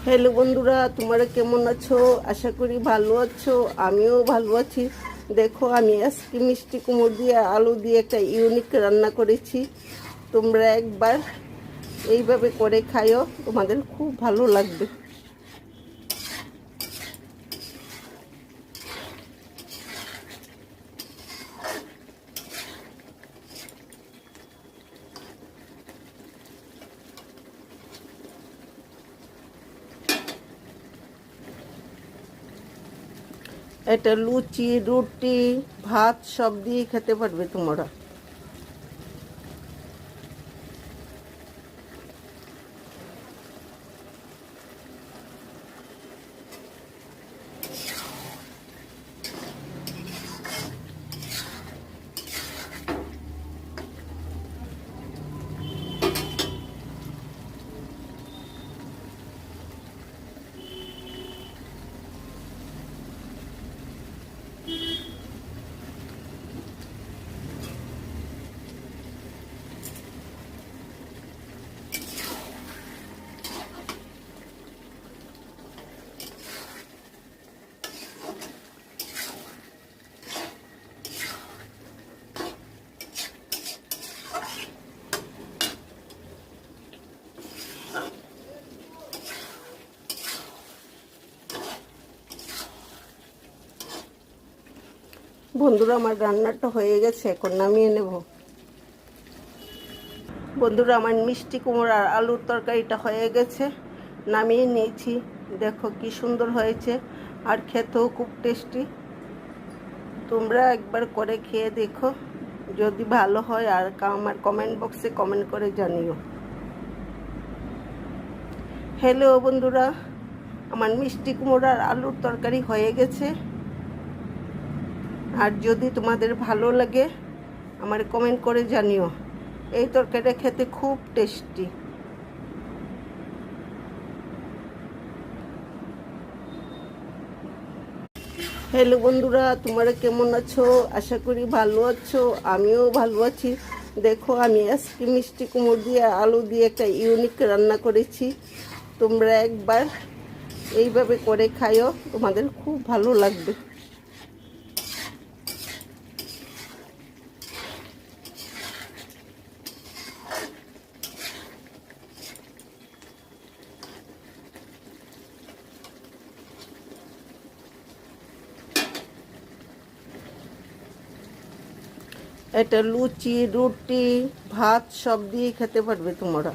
Hello বন্ধুরা, তোমরা কেমন আছো? আশা করি ভালো আছো। আমিও ভালো আছি। দেখো, আমি আজকে মিষ্টি কুমড়ো দিয়ে আলু দিয়ে একটা ইউনিক রান্না করেছি। তোমরা একবার এইভাবে করে খাইও, তোমাদের খুব ভালো লাগবে। এটা লুচি, রুটি, ভাত সব দিয়ে খেতে পারবে তোমরা। বন্ধুরা, আমার রান্নাটা হয়ে গেছে, এখন নামিয়ে নেব। বন্ধুরা, আমার মিষ্টি কুমড়ো আর আলুর তরকারিটা হয়ে গেছে, নামিয়ে নিয়েছি। দেখো কি সুন্দর হয়েছে, আর খেতেও খুব টেস্টি। তোমরা একবার করে খেয়ে দেখো, যদি ভালো হয় আর আমার কমেন্ট বক্সে কমেন্ট করে জানিও। হ্যালো বন্ধুরা, আমার মিষ্টি কুমড়ো আর আলুর তরকারি হয়ে গেছে। আর যদি তোমাদের ভালো লাগে আমার কমেন্ট করে জানিও। এই তরকারিটা খেতে খুব টেস্টি। হ্যালো বন্ধুরা, তোমরা কেমন আছো? আশা করি ভালো আছো। আমিও ভালো আছি। দেখো, আমি আজকে মিষ্টি কুমড়ো দিয়ে আলু দিয়ে একটা ইউনিক রান্না করেছি। তোমরা একবার এইভাবে করে খাইও, তোমাদের খুব ভালো লাগবে। এটা লুচি, রুটি, ভাত সব দিয়ে খেতে পারবে তোমরা।